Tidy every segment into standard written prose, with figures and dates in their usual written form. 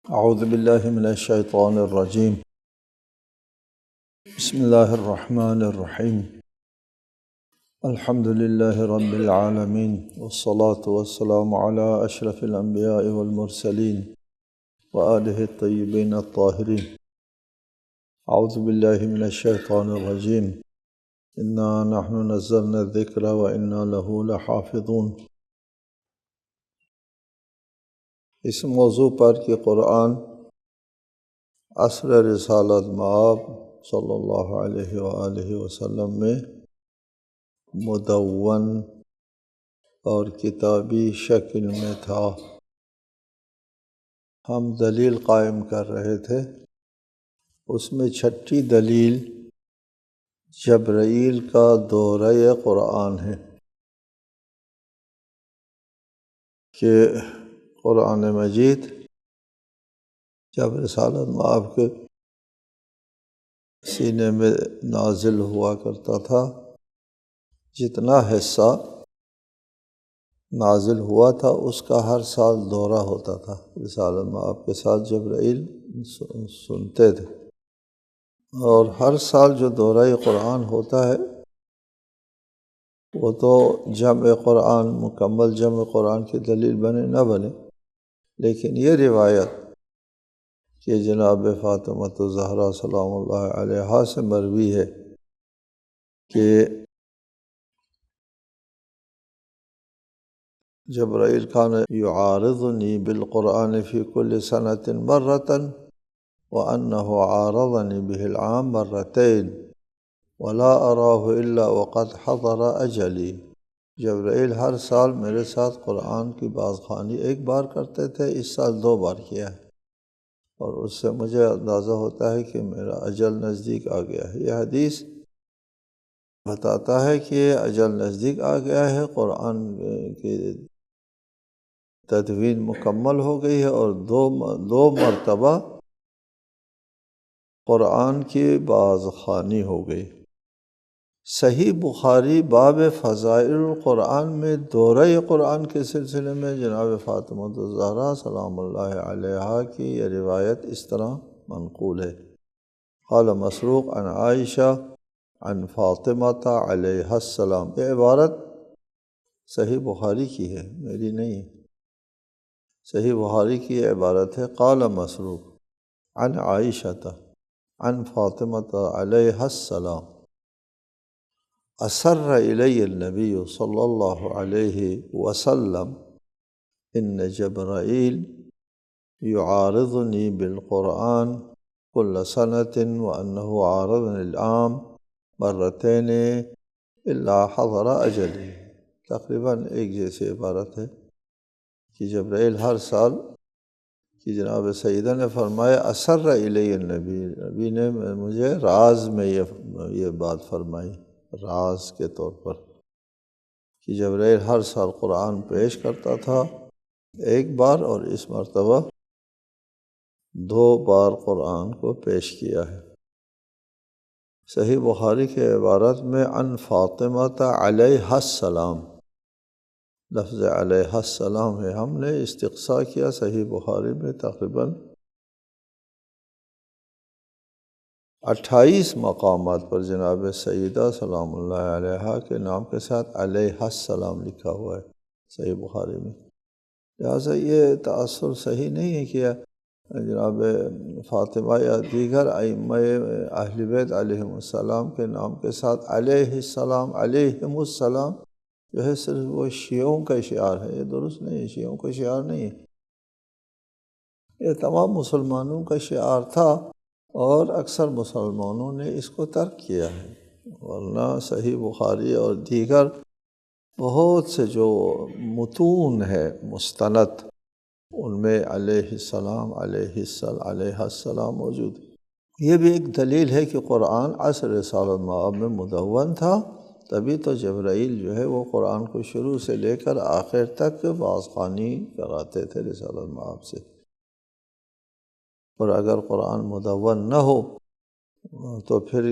اعوذ باللہ من الشیطان الرجیم بسم اللہ الرحمن الرحیم الحمد للہ رب العالمین والصلاة والسلام علی اشرف الانبیاء والمرسلین وآلہ الطیبین الطاہرین۔ اعوذ باللہ من الشیطان الرجیم انا نحن نزلنا الذکر وانا لہ لحافظون۔ اس موضوع پر کہ قرآن عصر رسالت مآب صلی اللہ علیہ وآلہ وسلم میں مدون اور کتابی شکل میں تھا، ہم دلیل قائم کر رہے تھے۔ اس میں چھٹی دلیل جبرائیل کا دورہ قرآن ہے کہ قرآن مجید جب رسالت مآب کے سینے میں نازل ہوا کرتا تھا، جتنا حصہ نازل ہوا تھا اس کا ہر سال دورہ ہوتا تھا۔ رسالت مآب کے ساتھ جبرائیل سنتے تھے، اور ہر سال جو دورہ قرآن ہوتا ہے وہ تو جمع قرآن، مکمل جمع قرآن کی دلیل بنے نہ بنے، لیکن یہ روایت کہ جناب فاطمۃ الزہرا سلام اللہ علیہا سے مروی ہے کہ جبرائیل کان یعارضنی بالقرآن فی کل سنۃ مرۃ وانہ عارضنی بہ العام مرتین ولا اراہ الا وقد حضر اجلی۔ جبرائیل ہر سال میرے ساتھ قرآن کی بازخوانی ایک بار کرتے تھے، اس سال 2 بار کیا ہے، اور اس سے مجھے اندازہ ہوتا ہے کہ میرا اجل نزدیک آ گیا ہے۔ یہ حدیث بتاتا ہے کہ اجل نزدیک آ گیا ہے، قرآن کی تدوین مکمل ہو گئی ہے، اور دو مرتبہ قرآن کی بازخوانی ہو گئی۔ صحیح بخاری باب فضائل القرآن میں دورہ قرآن کے سلسلے میں جناب فاطمۃ الزہرا سلام اللہ علیہا کی یہ روایت اس طرح منقول ہے۔ قال مسروق عن عائشہ عن فاطمۃ علیہ السلام۔ یہ عبارت صحیح بخاری کی ہے، میری نہیں ہے، صحیح بخاری کی یہ عبارت ہے۔ قال مسروق عن عائشہ عن فاطمۃ علیہ السلام اسر الی النبی صلی اللہ علیہ وسلم ان جبرائیل یعارضنی بالقرآن کل سنۃ وانہ عارضنی العام مرتین الا حضر اجلی۔ تقریباً ایک جیسی عبارت ہے کہ جبرائیل ہر سال کہ جناب سیدہ نے فرمایا اسر الی النبی، نبی نے مجھے راز میں یہ بات فرمائی، راز کے طور پر، کہ جبرائیل ہر سال قرآن پیش کرتا تھا ایک بار، اور اس مرتبہ 2 بار قرآن کو پیش کیا ہے۔ صحیح بخاری کے عبارت میں عن فاطمۃ علیہ السلام، لفظ علیہ السلام ہے۔ ہم نے استقصاء کیا صحیح بخاری میں تقریباً 28 مقامات پر جناب سیدہ سلام اللہ علیہا کے نام کے ساتھ علیہ السلام لکھا ہوا ہے صحیح بخاری میں۔ لہٰذا یہ تأثر صحیح نہیں ہے کہ جناب فاطمہ یا دیگر ائمہ اہل بیت علیہم السلام کے نام کے ساتھ علیہ السلام، علیہم السلام جو ہے صرف وہ شیعوں کا شعار ہے۔ یہ درست نہیں ہے، شیعوں کا شعار نہیں ہے، یہ تمام مسلمانوں کا شعار تھا، اور اکثر مسلمانوں نے اس کو ترک کیا ہے، ورنہ صحیح بخاری اور دیگر بہت سے جو متون ہے مستند، ان میں علیہ السلام علیہ السلام موجود ہے۔ یہ بھی ایک دلیل ہے کہ قرآن عصر رسالت مآب میں مدون تھا، تبھی تو جبرائیل جو ہے وہ قرآن کو شروع سے لے کر آخر تک بازخوانی کراتے تھے رسالت مآب سے، اور اگر قرآن مدون نہ ہو تو پھر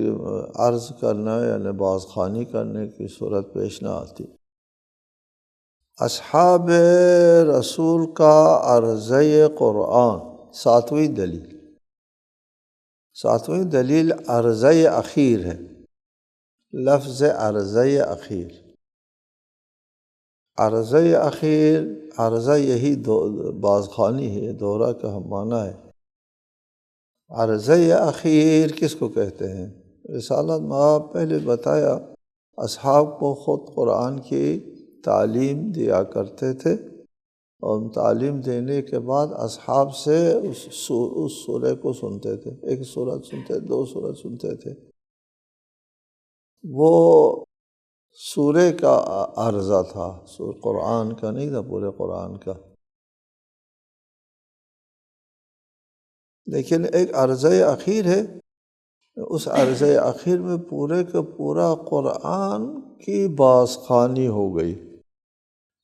عرض کرنا یعنی بازخوانی کرنے کی صورت پیش نہ آتی۔ اصحاب رسول کا عرضۂ قرآن ساتویں دلیل عرضہ اخیر ہے۔ لفظ عرضہ اخیر، عرضہ اخیر، عرضہ یہی بازخوانی ہے، دورہ کا ہم معنی ہے۔ عرضہ اخیر کس کو کہتے ہیں؟ رسالت میں آپ پہلے بتایا، اصحاب کو خود قرآن کی تعلیم دیا کرتے تھے، اور تعلیم دینے کے بعد اصحاب سے اس سورہ کو سنتے تھے، ایک سورت سنتے، دو سورت سنتے تھے۔ وہ سورہ کا عرضہ تھا، قرآن کا نہیں تھا، پورے قرآن کا۔ لیکن ایک عرضہ اخیر ہے، اس عرضہ اخیر میں پورے کا پورا قرآن کی بازخوانی ہو گئی۔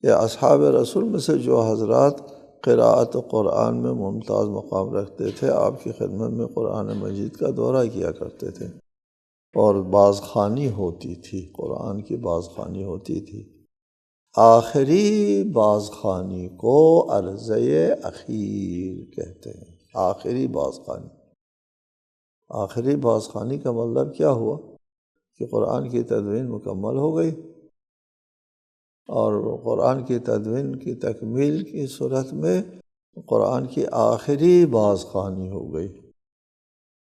یا اصحاب رسول میں سے جو حضرات قراءت قرآن میں ممتاز مقام رکھتے تھے، آپ کی خدمت میں قرآن مجید کا دورہ کیا کرتے تھے، اور بازخوانی ہوتی تھی، قرآن کی بازخوانی ہوتی تھی۔ آخری بازخوانی کو عرضہ اخیر کہتے ہیں، آخری بازخوانی۔ آخری بازخوانی کا مطلب کیا ہوا کہ قرآن کی تدوین مکمل ہو گئی، اور قرآن کی تدوین کی تکمیل کی صورت میں قرآن کی آخری بازخوانی ہو گئی۔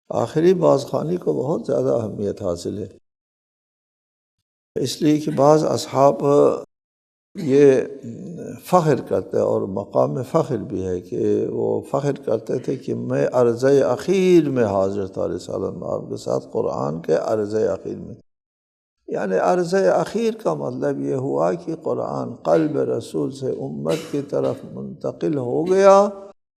آخری بازخوانی کو بہت زیادہ اہمیت حاصل ہے، اس لیے کہ بعض اصحاب یہ فخر کرتے، اور مقام فخر بھی ہے کہ وہ فخر کرتے تھے کہ میں عرضہ اخیر میں حاضر تھا رسالت آپ کے ساتھ، قرآن کے عرضہ اخیر میں۔ یعنی عرضہ اخیر کا مطلب یہ ہوا کہ قرآن قلب رسول سے امت کی طرف منتقل ہو گیا،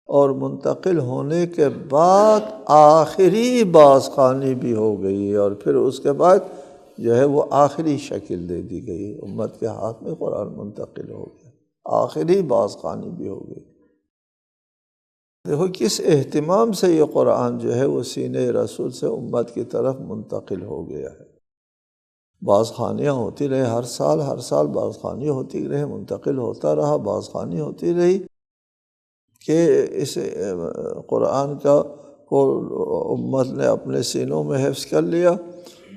اور منتقل ہونے کے بعد آخری بازخوانی بھی ہو گئی، اور پھر اس کے بعد جو ہے وہ آخری شکل دے دی گئی، امت کے ہاتھ میں قرآن منتقل ہو گیا، آخری بازخوانی بھی ہو گئی۔ دیکھو کس اہتمام سے یہ قرآن جو ہے وہ سینہ رسول سے امت کی طرف منتقل ہو گیا ہے۔ بازخوانیاں ہوتی رہے، ہر سال بازخوانی ہوتی رہے، منتقل ہوتا رہا، بازخوانی ہوتی رہی، کہ اس قرآن کو امت نے اپنے سینوں میں حفظ کر لیا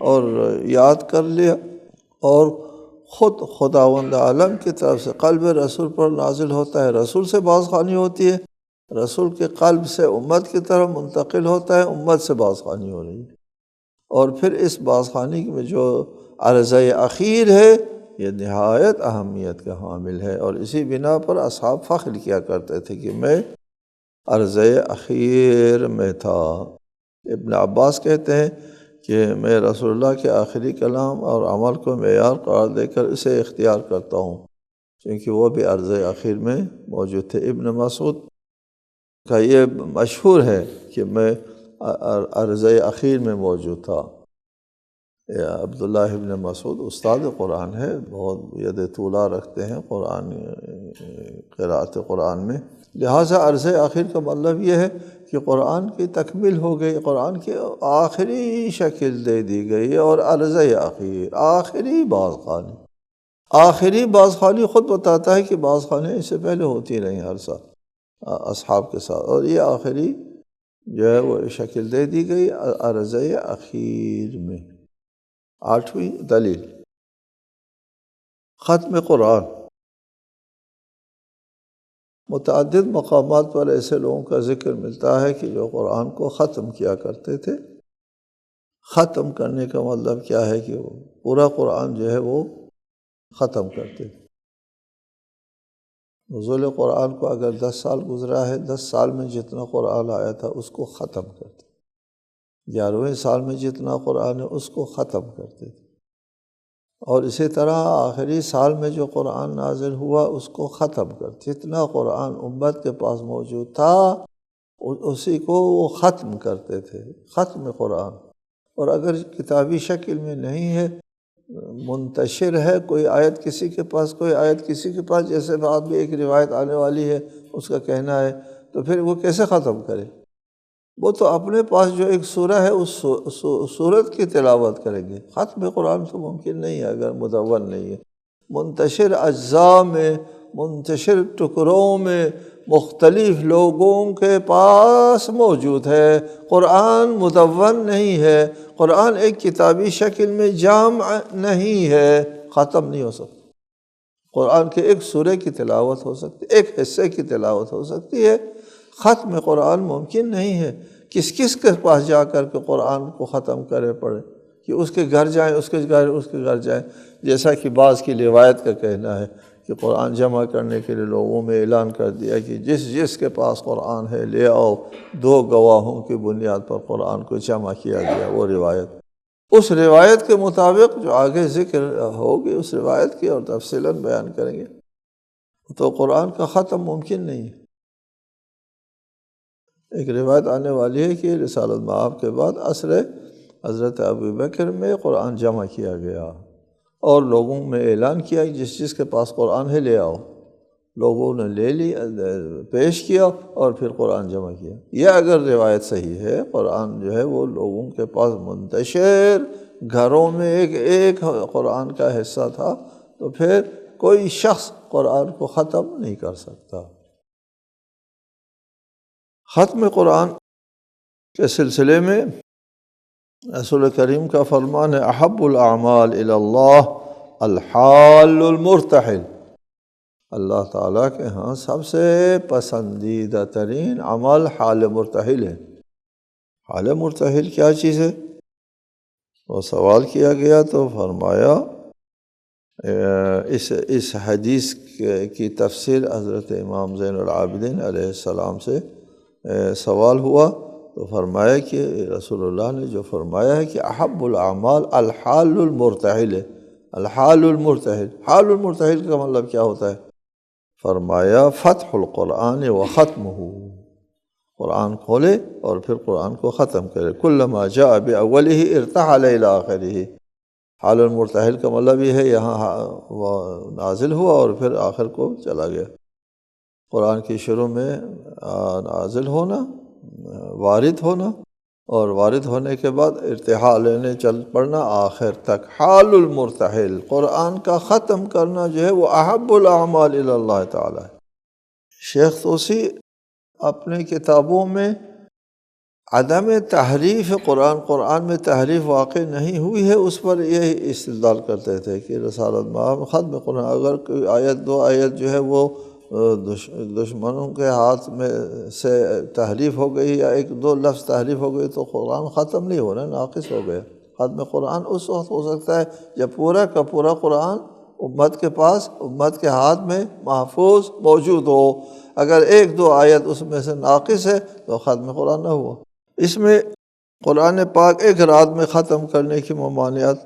اور یاد کر لیا، اور خود خداوند عالم کی طرف سے قلب رسول پر نازل ہوتا ہے، رسول سے بازخوانی ہوتی ہے، رسول کے قلب سے امت کی طرف منتقل ہوتا ہے، امت سے بازخوانی ہو رہی ہے، اور پھر اس بازخوانی میں جو عرضہ اخیر ہے یہ نہایت اہمیت کا حامل ہے، اور اسی بنا پر اصحاب فخر کیا کرتے تھے کہ میں عرضہ اخیر میں تھا۔ ابن عباس کہتے ہیں کہ میں رسول اللہ کے آخری کلام اور عمل کو معیار قرار دے کر اسے اختیار کرتا ہوں، کیونکہ وہ بھی عرضہ اخیر میں موجود تھے۔ ابن مسعود کا یہ مشہور ہے کہ میں عرضہ اخیر میں موجود تھا۔ عبداللہ ابن مسعود استاد قرآن ہے، بہت ید طولہ رکھتے ہیں قرآن، قراءت قرآن میں، لہٰذا عرضہ آخر کا مطلب یہ ہے کہ قرآن کی تکمیل ہو گئی، قرآن کی آخری شکل دے دی گئی، اور عرضہ آخر، آخری بازخوانی۔ آخری بازخوانی خود بتاتا ہے کہ بازخوانی اس سے پہلے ہوتی رہی ہر سال اصحاب کے ساتھ، اور یہ آخری جو ہے وہ شکل دے دی گئی عرضہ اخیر میں۔ آٹھویں دلیل، ختم قرآن۔ متعدد مقامات پر ایسے لوگوں کا ذکر ملتا ہے کہ جو قرآن کو ختم کیا کرتے تھے۔ ختم کرنے کا مطلب کیا ہے کہ وہ پورا قرآن جو ہے وہ ختم کرتے تھے۔ نزول قرآن کو اگر 10 سال گزرا ہے، 10 سال میں جتنا قرآن آیا تھا اس کو ختم کرتے، 11ویں سال میں جتنا قرآن ہے اس کو ختم کرتے تھے، اور اسی طرح آخری سال میں جو قرآن نازل ہوا اس کو ختم کرتے، جتنا قرآن امت کے پاس موجود تھا اسی کو وہ ختم کرتے تھے، ختم قرآن۔ اور اگر کتابی شکل میں نہیں ہے، منتشر ہے، کوئی آیت کسی کے پاس، کوئی آیت کسی کے پاس، جیسے بعد میں ایک روایت آنے والی ہے اس کا کہنا ہے، تو پھر وہ کیسے ختم کرے؟ وہ تو اپنے پاس جو ایک سورہ ہے اس سورت کی تلاوت کریں گے۔ ختم قرآن تو ممکن نہیں ہے اگر مدون نہیں ہے۔ منتشر اجزاء میں، منتشر ٹکڑوں میں مختلف لوگوں کے پاس موجود ہے، قرآن مدون نہیں ہے، قرآن ایک کتابی شکل میں جامع نہیں ہے، ختم نہیں ہو سکتا۔ قرآن کے ایک سورے کی تلاوت ہو سکتی ہے، ایک حصے کی تلاوت ہو سکتی ہے، ختم قرآن ممکن نہیں ہے۔ کس کے پاس جا کر کے قرآن کو ختم کرے پڑے کہ اس کے گھر جائیں، اس کے گھر جائیں، جیسا کہ بعض کی روایت کا کہنا ہے کہ قرآن جمع کرنے کے لیے لوگوں میں اعلان کر دیا کہ جس کے پاس قرآن ہے لے آؤ، 2 گواہوں کی بنیاد پر قرآن کو جمع کیا گیا۔ وہ روایت، اس روایت کے مطابق جو آگے ذکر ہوگی اس روایت کی اور تفصیلاً بیان کریں گے، تو قرآن کا ختم ممکن نہیں ہے۔ ایک روایت آنے والی ہے کہ رسالت مآب کے بعد عصر حضرت ابوبکر میں قرآن جمع کیا گیا اور لوگوں میں اعلان کیا کہ جس کے پاس قرآن ہے لے آؤ۔ لوگوں نے لے لی، پیش کیا اور پھر قرآن جمع کیا۔ یہ اگر روایت صحیح ہے، قرآن جو ہے وہ لوگوں کے پاس منتشر، گھروں میں ایک قرآن کا حصہ تھا، تو پھر کوئی شخص قرآن کو ختم نہیں کر سکتا۔ ختم قرآن کے سلسلے میں رسول کریم کا فرمان ہے احب الاعمال الی اللہ الحال المرتحل۔ اللہ تعالیٰ کے ہاں سب سے پسندیدہ ترین عمل حال مرتحل ہے۔ حال مرتحل کیا چیز ہے؟ وہ سوال کیا گیا تو فرمایا اس حدیث کی تفسیر حضرت امام زین العابدین علیہ السلام سے سوال ہوا تو فرمایا کہ رسول اللہ نے جو فرمایا ہے کہ احب الاعمال الحال المرتحل ہے۔ الحال المرتحل، حال المرتحل کا مطلب کیا ہوتا ہے؟ فرمایا فتح القرآن و ختمہ، قرآن کھولے اور پھر قرآن کو ختم کرے۔ کلما جاء بأولہ ارتحل الی آخرہ۔ حال المرتحل کا مطلب یہ ہے یہاں وہ نازل ہوا اور پھر آخر کو چلا گیا۔ قرآن کی شروع میں نازل ہونا، وارد ہونا، اور وارد ہونے کے بعد ارتحال یعنی چل پڑنا آخر تک۔ حال المرتحل، قرآن کا ختم کرنا جو ہے وہ احب الاعمال الی اللہ تعالی۔ شیخ طوسی اپنی کتابوں میں عدم تحریف قرآن میں تحریف واقع نہیں ہوئی ہے، اس پر یہی استدلال کرتے تھے کہ رسالت مآب ختم قرآن، اگر کوئی آیت 2 آیت جو ہے وہ دشمنوں کے ہاتھ میں سے تحریف ہو گئی یا 1-2 لفظ تحریف ہو گئی تو قرآن ختم نہیں ہونا، ناقص ہو گیا۔ ختم قرآن اس وقت ہو سکتا ہے جب پورا کا پورا قرآن امت کے پاس، امت کے ہاتھ میں محفوظ موجود ہو۔ اگر 1-2 آیت اس میں سے ناقص ہے تو ختم قرآن نہ ہوا۔ اس میں قرآن پاک ایک رات میں ختم کرنے کی ممانعت،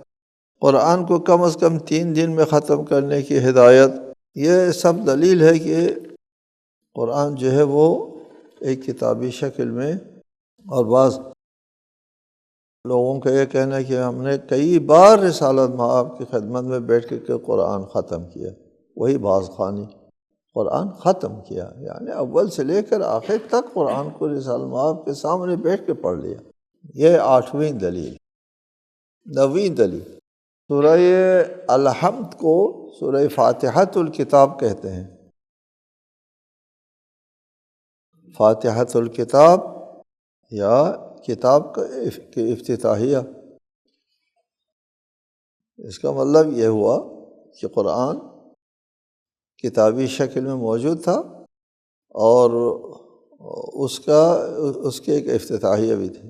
قرآن کو کم از کم 3 دن میں ختم کرنے کی ہدایت، یہ سب دلیل ہے کہ قرآن جو ہے وہ ایک کتابی شکل میں، اور بعض لوگوں کا یہ کہنا ہے کہ ہم نے کئی بار رسالت مآب کی خدمت میں بیٹھ کے قرآن ختم کیا، وہی بعض خوانی قرآن ختم کیا، یعنی اول سے لے کر آخر تک قرآن کو رسالت مآب کے سامنے بیٹھ کے پڑھ لیا۔ یہ 8ویں دلیل۔ 9ویں دلیل، سورہ الحمد کو سورہ فاتحۃ الکتاب کہتے ہیں۔ فاتحۃ الکتاب یا کتاب کا افتتاحیہ، اس کا مطلب یہ ہوا کہ قرآن کتابی شکل میں موجود تھا اور اس کے ایک افتتاحیہ بھی تھی۔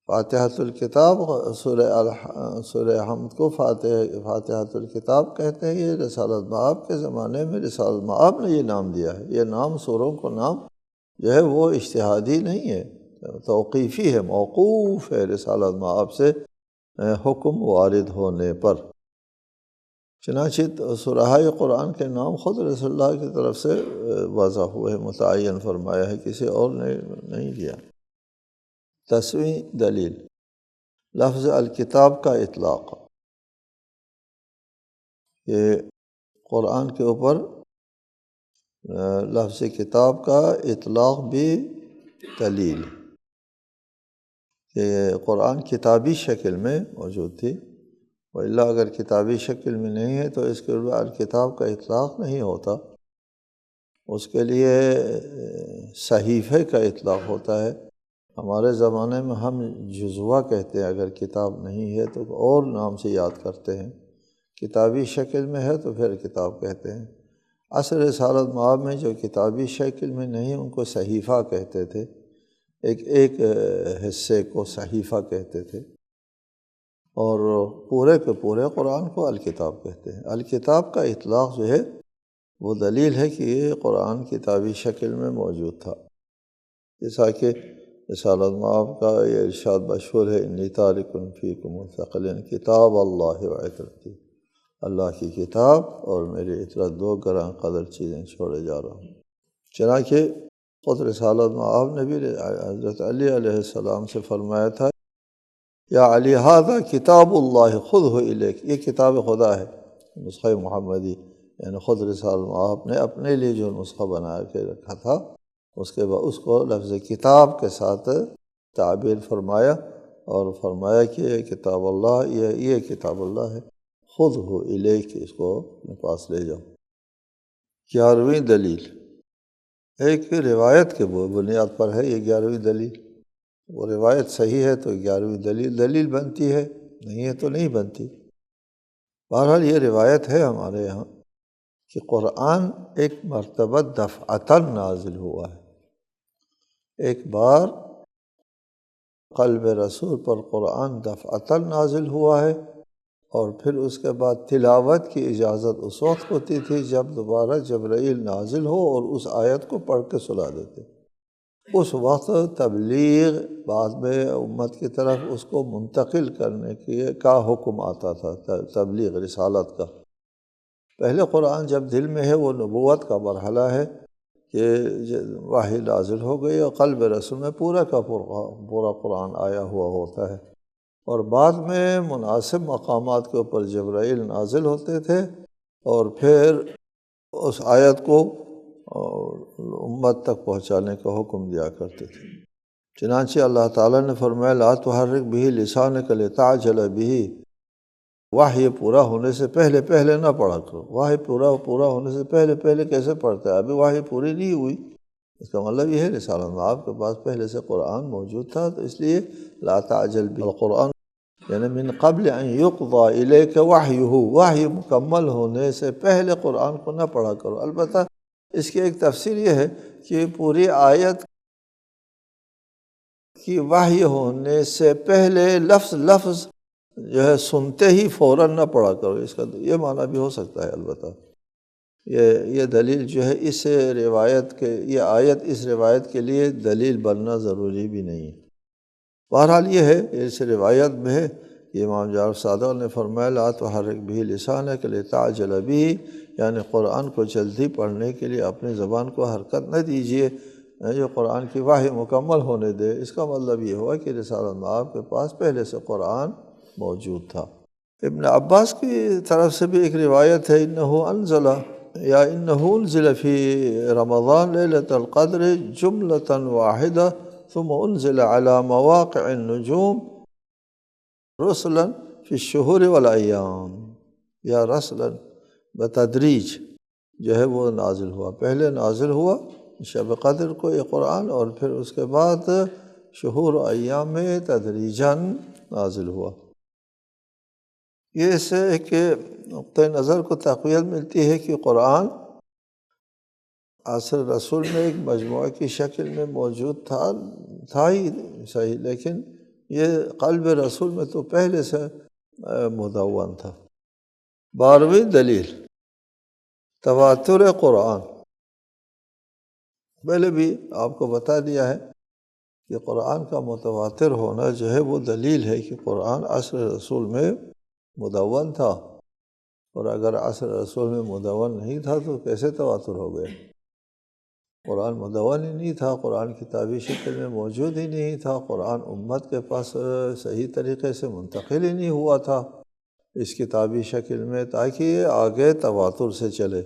فاتحۃ الکتاب، سورہ حمد کو فاتحۃ الکتاب کہتے ہیں۔ یہ رسالت مآب کے زمانے میں رسالت مآب نے یہ نام دیا ہے۔ یہ نام سوروں کو نام جو ہے وہ اجتہادی نہیں ہے، توقیفی ہے، موقوف ہے رسالت مآب سے حکم وارد ہونے پر۔ چنانچہ سورۂ قرآن کے نام خود رسول اللہ کی طرف سے وضع ہوئے، متعین فرمایا ہے، کسی اور نے نہیں کیا۔ 10ویں دلیل، لفظ الکتاب کا اطلاق۔ یہ قرآن کے اوپر لفظ کتاب کا اطلاق بھی دلیل کہ قرآن کتابی شکل میں موجود تھی، وإلا اگر کتابی شکل میں نہیں ہے تو اس کے اوپر الکتاب کا اطلاق نہیں ہوتا۔ اس کے لیے صحیفے کا اطلاق ہوتا ہے۔ ہمارے زمانے میں ہم جزوہ کہتے ہیں، اگر کتاب نہیں ہے تو اور نام سے یاد کرتے ہیں، کتابی شکل میں ہے تو پھر کتاب کہتے ہیں۔ عصر رسالت مآب میں جو کتابی شکل میں نہیں ان کو صحیفہ کہتے تھے، ایک حصے کو صحیفہ کہتے تھے، اور پورے کے پورے قرآن کو الکتاب کہتے ہیں۔ الکتاب کا اطلاق جو ہے وہ دلیل ہے کہ یہ قرآن کتابی شکل میں موجود تھا، جیسا کہ رسالت مآب کا یہ ارشاد مشہور ہے، انی تارک فیکم الثقلین کتاب اللہ و عطرتی، اللہ کی کتاب اور میری عطرت دو گراں قدر چیزیں چھوڑے جا رہا ہوں۔ چنانچہ خود رسالت مآب نے بھی حضرت علی علیہ السلام سے فرمایا تھا، یا علی ھذا کتاب اللہ خذہ الیک، یہ کتاب خدا ہے، نسخہ محمدی، یعنی خود رسالت مآب نے اپنے لیے جو نسخہ بنا کے رکھا تھا، اس کے بعد اس کو لفظ کتاب کے ساتھ تعبیر فرمایا، اور فرمایا کہ یہ کتاب اللہ، یہ کتاب اللہ ہے، خذہ الیک، اس کو اپنے پاس لے جاؤ۔ 11ویں دلیل ایک روایت کے بنیاد پر ہے، یہ 11ویں دلیل، وہ روایت صحیح ہے تو 11ویں دلیل بنتی ہے، نہیں ہے تو نہیں بنتی۔ بہرحال یہ روایت ہے ہمارے یہاں کہ قرآن ایک مرتبہ دفعتاً نازل ہوا ہے، ایک بار قلب رسول پر قرآن دفعتاً نازل ہوا ہے، اور پھر اس کے بعد تلاوت کی اجازت اس وقت ہوتی تھی جب دوبارہ جبرائیل نازل ہو اور اس آیت کو پڑھ کے سنا دیتے۔ اس وقت تبلیغ، بعد میں امت کی طرف اس کو منتقل کرنے کا حکم آتا تھا، تبلیغ رسالت کا۔ پہلے قرآن جب دل میں ہے وہ نبوت کا مرحلہ ہے کہ وحی نازل ہو گئی اور قلب رسول میں پورا کا پورا قرآن آیا ہوا ہوتا ہے، اور بعد میں مناسب مقامات کے اوپر جبرائیل نازل ہوتے تھے اور پھر اس آیت کو امت تک پہنچانے کا حکم دیا کرتے تھے۔ چنانچہ اللہ تعالیٰ نے فرمایا لا تحرک بہ لسانک لتعجل بہ، وحی پورا ہونے سے پہلے نہ پڑھا کرو۔ وحی پورا ہونے سے پہلے کیسے پڑھتا ہے؟ ابھی وحی پوری نہیں ہوئی، اس کا مطلب یہ ہے رسالت مآب کے پاس پہلے سے قرآن موجود تھا، تو اس لیے لا تعجل بالقرآن، یعنی من قبل ان یقضی الیک وحیہ، وحی مکمل ہونے سے پہلے قرآن کو نہ پڑھا کرو۔ البتہ اس کی ایک تفسیر یہ ہے کہ پوری آیت کی وحی ہونے سے پہلے لفظ جو ہے سنتے ہی فوراً نہ پڑھا کرو، اس کا یہ معنی بھی ہو سکتا ہے۔ البتہ یہ دلیل جو ہے اس روایت کے، یہ آیت اس روایت کے لیے دلیل بننا ضروری بھی نہیں ہے۔ بہرحال یہ ہے، اس روایت میں ہے کہ امام جعفر صادق نے فرمایا لا تحرک بہ لسانک لتعجل بہ، یعنی قرآن کو جلدی پڑھنے کے لیے اپنی زبان کو حرکت نہ دیجیے جو قرآن کی وحی مکمل ہونے دے۔ اس کا مطلب یہ ہوا کہ رسالت مآب کے پاس پہلے سے قرآن موجود تھا۔ ابن عباس کی طرف سے بھی ایک روایت ہے، انہ انزل فی رمضان لیلۃ القدر جملۃ واحدہ ثم انزل علی مواقع النجوم رسلا فی الشہور والایام، یا رسلا بتدریج جو ہے وہ نازل ہوا، پہلے نازل ہوا شب قدر کو یہ قرآن، اور پھر اس کے بعد شہور و ایام میں تدریجاً نازل ہوا۔ یہ اس سے ایک نقطۂ نظر کو تقویت ملتی ہے کہ قرآن عصر رسول میں ایک مجموعہ کی شکل میں موجود تھا ہی صحیح، لیکن یہ قلب رسول میں تو پہلے سے مدون تھا۔ 12ویں دلیل تواتر قرآن، پہلے بھی آپ کو بتا دیا ہے کہ قرآن کا متواتر ہونا جو ہے وہ دلیل ہے کہ قرآن عصر رسول میں مدون تھا، اور اگر عصر رسول میں مدون نہیں تھا تو کیسے تواتر ہو گئے؟ قرآن مدون ہی نہیں تھا، قرآن کتابی شکل میں موجود ہی نہیں تھا، قرآن امت کے پاس صحیح طریقے سے منتقل ہی نہیں ہوا تھا اس کتابی شکل میں، تاکہ یہ آگے تواتر سے چلے۔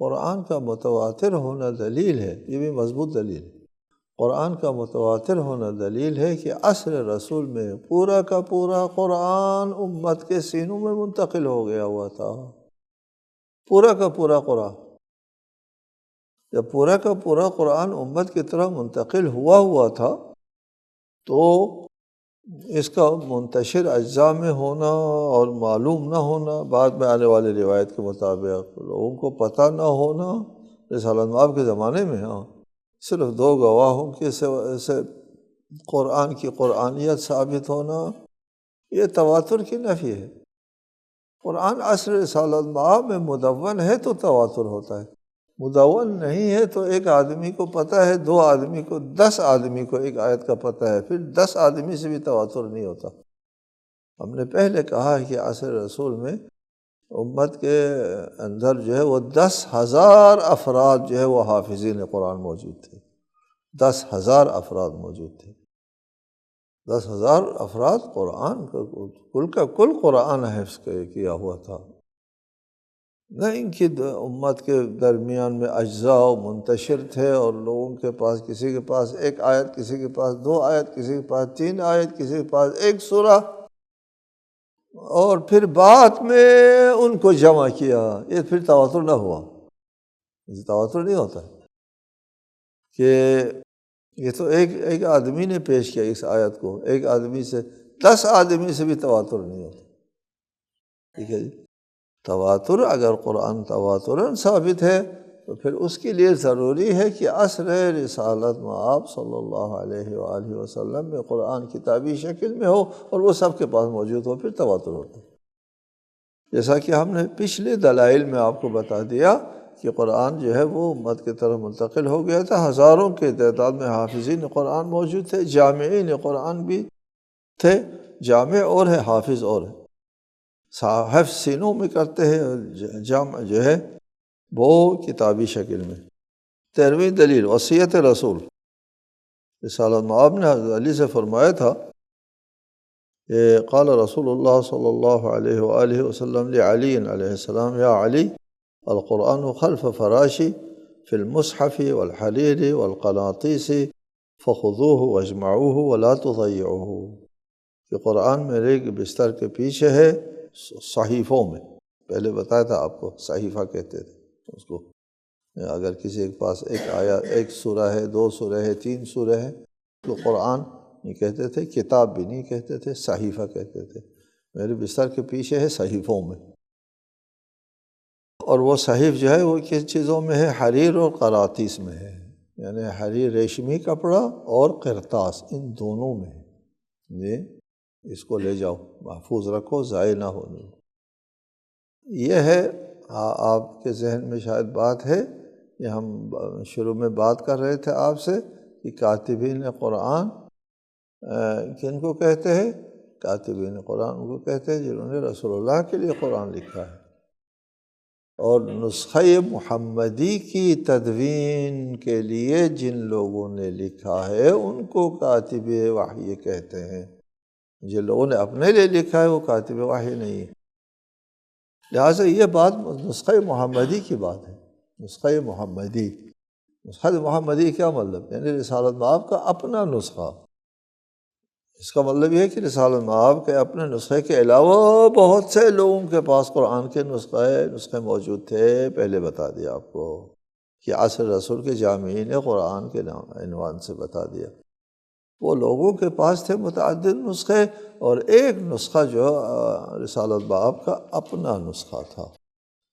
قرآن کا متواتر ہونا دلیل ہے، یہ بھی مضبوط دلیل ہے۔ قرآن کا متواتر ہونا دلیل ہے کہ عصر رسول میں پورا کا پورا قرآن امت کے سینوں میں منتقل ہو گیا ہوا تھا، پورا کا پورا قرآن۔ جب پورا کا پورا قرآن امت کی طرح منتقل ہوا تھا تو اس کا منتشر اجزاء میں ہونا اور معلوم نہ ہونا، بعد میں آنے والی روایت کے مطابق لوگوں کو پتہ نہ ہونا، رسالۃ مآب کے زمانے میں صرف 2 گواہوں کے سے قرآن کی قرآنیت ثابت ہونا، یہ تواتر کی نفی ہے۔ قرآن عصر رسالۃ مآب میں مدون ہے تو تواتر ہوتا ہے، مدون نہیں ہے تو ایک آدمی کو پتہ ہے، 2 آدمی کو، 10 آدمی کو ایک آیت کا پتہ ہے، پھر 10 آدمی سے بھی تواتر نہیں ہوتا۔ ہم نے پہلے کہا ہے کہ عصر رسول میں امت کے اندر جو ہے وہ 10,000 افراد جو ہے وہ حافظین قرآن موجود تھے، 10,000 افراد موجود تھے، 10,000 افراد قرآن کا کل قرآن حفظ کیا ہوا تھا، نہ ان کی امت کے درمیان میں اجزاء منتشر تھے اور لوگوں کے پاس، کسی کے پاس 1 آیت، کسی کے پاس 2 آیت، کسی کے پاس 3 آیت، کسی کے پاس 1 سورہ، اور پھر بعد میں ان کو جمع کیا، یہ پھر تواتر نہ ہوا۔ تواتر نہیں ہوتا کہ یہ تو ایک آدمی نے پیش کیا اس آیت کو، ایک آدمی سے، 10 آدمی سے بھی تواتر نہیں ہوتا، ٹھیک ہے جی۔ تواتر اگر قرآن تواتراً ثابت ہے تو پھر اس کے لیے ضروری ہے کہ عصر رسالت مآب صلی اللہ علیہ وآلہ وسلم میں قرآن کتابی شکل میں ہو اور وہ سب کے پاس موجود ہو، پھر تواتر ہوتا ہے۔ جیسا کہ ہم نے پچھلے دلائل میں آپ کو بتا دیا کہ قرآن جو ہے وہ امت کی طرف منتقل ہو گیا تھا، ہزاروں کے تعداد میں حافظین قرآن موجود تھے، جامعین قرآن بھی تھے، جامع اور ہے، حافظ اور ہے، حفظ سینوں میں کرتے ہیں، جامع جو ہے وہ کتابی شکل میں۔ 13ویں دلیل وصیت رسول، رسالۃ مآب نے حضرت علی سے فرمایا تھا کہ قال رسول اللہ صلی اللہ علیہ وآلہ وسلم لعلی علیہ السلام یا علی القرآن خلف فراشی فی المصحف والحریر والقناطیس فخذوه واجمعوه ولا تضيعوه، کہ قرآن میرے بستر کے پیچھے ہے صحیفوں میں، پہلے بتایا تھا آپ کو، صحیفہ کہتے تھے اس کو، اگر کسی کے پاس 1 آیت، 1 سورہ ہے، 2 سورہ ہے، 3 سورہ ہے تو قرآن نہیں کہتے تھے، کتاب بھی نہیں کہتے تھے، صحیفہ کہتے تھے۔ میرے بستر کے پیچھے ہے صحیفوں میں، اور وہ صحیف جو ہے وہ کس چیزوں میں ہے؟ حریر اور قراطیس میں ہے، یعنی حریر ریشمی کپڑا اور قرطاس، ان دونوں میں ہے۔ اس کو لے جاؤ، محفوظ رکھو، ضائع نہ ہونے۔ یہ ہے آپ کے ذہن میں شاید بات ہے کہ ہم شروع میں بات کر رہے تھے آپ سے کہ کاتبین قرآن کن کو کہتے ہیں؟ کاتبین قرآن ان کو کہتے ہیں جنہوں نے رسول اللہ کے لیے قرآن لکھا ہے، اور نسخہ محمدی کی تدوین کے لیے جن لوگوں نے لکھا ہے ان کو کاتب وحی کہتے ہیں۔ جن لوگوں نے اپنے لیے لکھا ہے وہ کاتب وحی نہیں ہے۔ لہٰذا یہ بات نسخہ محمدی کی بات ہے، نسخہ محمدی۔ نسخہ محمدی کیا مطلب؟ یعنی رسالۃ مآب کا اپنا نسخہ۔ اس کا مطلب یہ ہے کہ رسالۃ مآب کے اپنے نسخے کے علاوہ بہت سے لوگوں کے پاس قرآن کے نسخے موجود تھے، پہلے بتا دیا آپ کو کہ عصر رسول کے جامعین قرآن کے عنوان سے بتا دیا۔ وہ لوگوں کے پاس تھے متعدد نسخے، اور ایک نسخہ جو رسالۃ مآب کا اپنا نسخہ تھا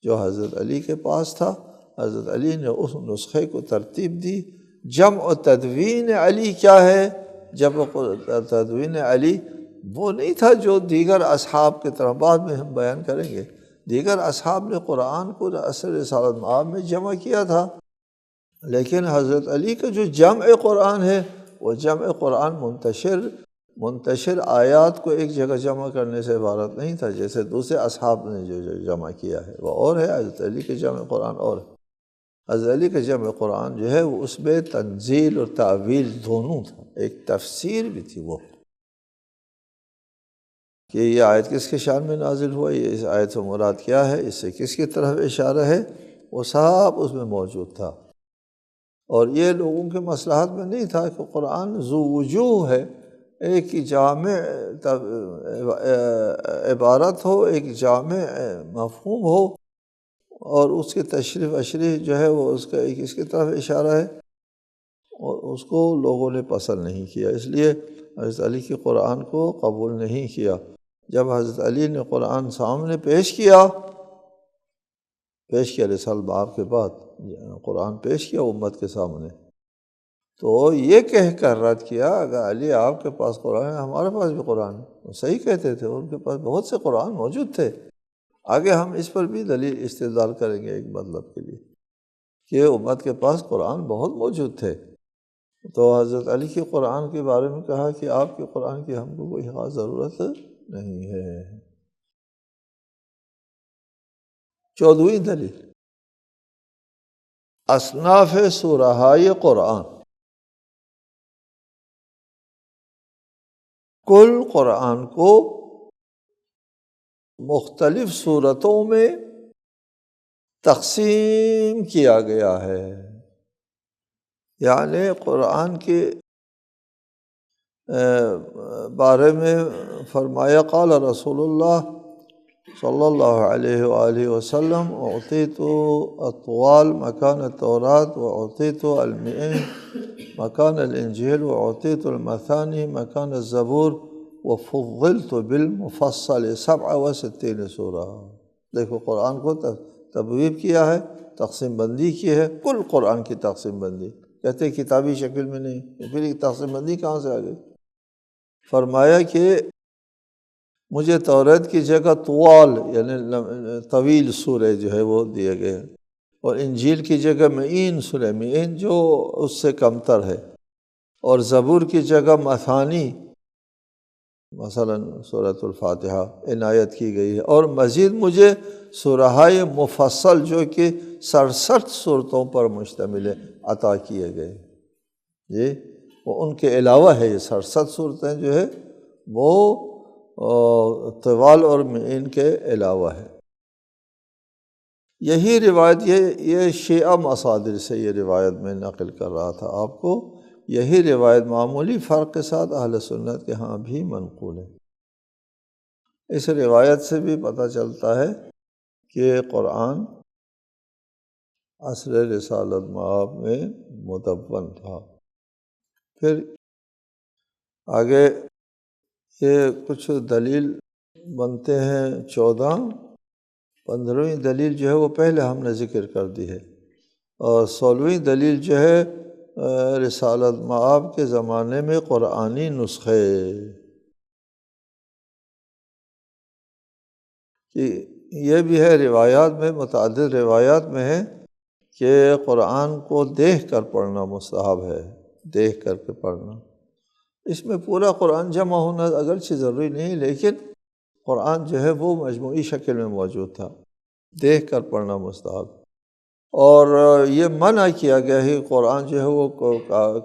جو حضرت علی کے پاس تھا۔ حضرت علی نے اس نسخے کو ترتیب دی۔ جمع و تدوین علی کیا ہے؟ جمع تدوین علی وہ نہیں تھا جو دیگر اصحاب کی طرح بعد میں ہم بیان کریں گے، دیگر اصحاب نے قرآن کو عصر رسالۃ مآب میں جمع کیا تھا، لیکن حضرت علی کا جو جمع قرآن ہے وہ جمع قرآن منتشر آیات کو ایک جگہ جمع کرنے سے عبارت نہیں تھا، جیسے دوسرے اصحاب نے جو جمع کیا ہے وہ اور ہے، حضرت علی کے جمع قرآن اور ہے۔ حضرت علی کا جمع قرآن جو ہے وہ اس میں تنزیل اور تعویل دونوں تھا، ایک تفسیر بھی تھی وہ، کہ یہ آیت کس کے شان میں نازل ہوا، یہ اس آیت سے مراد کیا ہے، اس سے کس کی طرف اشارہ ہے، وہ سب اس میں موجود تھا۔ اور یہ لوگوں کے مصلحت میں نہیں تھا کہ قرآن ذو وجوہ ہے، ایک جامع عبارت ہو، ایک جامع مفہوم ہو، اور اس کی تشریح جو ہے وہ اس کا ایک اس کی طرف اشارہ ہے، اور اس کو لوگوں نے پسند نہیں کیا، اس لیے حضرت علی کی قرآن کو قبول نہیں کیا۔ جب حضرت علی نے قرآن سامنے پیش کیا رسالت باب کے بعد قرآن پیش کیا امت کے سامنے، تو یہ کہہ کر رد کیا، اگر علی آپ کے پاس قرآن ہے، ہمارے پاس بھی قرآن ہے۔ وہ صحیح کہتے تھے، ان کے پاس بہت سے قرآن موجود تھے۔ آگے ہم اس پر بھی دلیل استدلال کریں گے ایک مطلب کے لیے کہ امت کے پاس قرآن بہت موجود تھے۔ تو حضرت علی کے قرآن کے بارے میں کہا کہ آپ کے قرآن کی ہم کو کوئی خاص ضرورت نہیں ہے۔ 14ویں دلیل، اصناف سورہائے قرآن۔ کل قرآن کو مختلف صورتوں میں تقسیم کیا گیا ہے، یعنی قرآن کے بارے میں فرمایا قال رسول اللہ صلی اللہ علیہ وآلہ وسلم اعطیت اطوال مکان التوراۃ واعطیت المئین مکان الانجیل واعطیت المثانی مکان الزبور وفضلت بالمفصل 67 سورہ۔ دیکھو قرآن کو تبویب کیا ہے، تقسیم بندی کی ہے، کل قرآن کی تقسیم بندی، کہتے ہیں کتابی شکل میں نہیں، پھر یہ تقسیم بندی کہاں سے آ گئی؟ فرمایا کہ مجھے توریت کی جگہ طوال یعنی طویل سورہ جو ہے وہ دیے گئے، اور انجیل کی جگہ معین سورہ، معین جو اس سے کمتر ہے، اور زبور کی جگہ مثانی مثلا سورۃ الفاتحہ عنایت کی گئی ہے، اور مزید مجھے سورہائے مفصل جو کہ 67 صورتوں پر مشتمل ہے عطا کیے گئے۔ جی، وہ ان کے علاوہ ہے، یہ 67 صورتیں جو ہے وہ طوال اور معین کے علاوہ ہے۔ یہی روایت یہ شیعہ مصادر سے یہ روایت میں نقل کر رہا تھا آپ کو، یہی روایت معمولی فرق کے ساتھ اہل سنت کے ہاں بھی منقول ہے۔ اس روایت سے بھی پتہ چلتا ہے کہ قرآن عصر رسالت مآب میں مدون تھا۔ پھر آگے یہ کچھ دلیل بنتے ہیں 14۔ 15ویں دلیل جو ہے وہ پہلے ہم نے ذکر کر دی ہے، اور 16ویں دلیل جو ہے رسالت مآب کے زمانے میں قرآنی نسخے، کہ یہ بھی ہے روایات میں، متعدد روایات میں ہے کہ قرآن کو دیکھ کر پڑھنا مستحب ہے، دیکھ کر کے پڑھنا۔ اس میں پورا قرآن جمع ہونا اگرچہ ضروری نہیں، لیکن قرآن جو ہے وہ مجموعی شکل میں موجود تھا، دیکھ کر پڑھنا مستحب۔ اور یہ منع کیا گیا ہے قرآن جو ہے وہ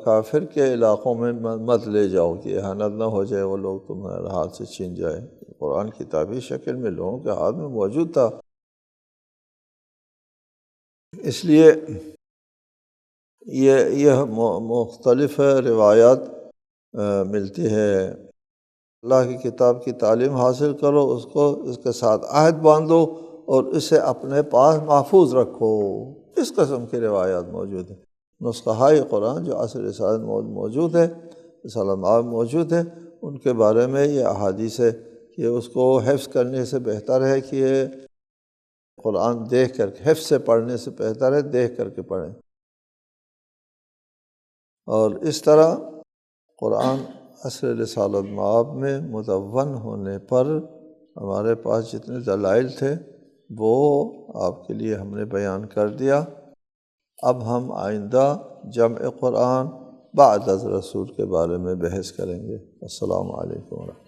کافر کے علاقوں میں مت لے جاؤ کہ احانت نہ ہو جائے، وہ لوگ تمہارے ہاتھ سے چھین جائیں۔ قرآن کتابی شکل میں لوگوں کے ہاتھ میں موجود تھا، اس لیے یہ مختلف روایات ملتی ہے۔ اللہ کی کتاب کی تعلیم حاصل کرو، اس کے ساتھ عہد باندھو اور اسے اپنے پاس محفوظ رکھو، اس قسم کی روایات موجود ہیں۔ نسخہ قرآن جو عصر رسالت موجود ہے، رسالت مآب موجود ہے، ان کے بارے میں یہ احادیث ہے کہ اس کو حفظ کرنے سے بہتر ہے کہ قرآن دیکھ کر، حفظ سے پڑھنے سے بہتر ہے دیکھ کر کے پڑھیں۔ اور اس طرح قرآن عصر رسالت مآب میں مدون ہونے پر ہمارے پاس جتنے دلائل تھے وہ آپ کے لیے ہم نے بیان کر دیا۔ اب ہم آئندہ جمع قرآن بعد از رسول کے بارے میں بحث کریں گے۔ السلام علیکم ورحمۃ اللہ۔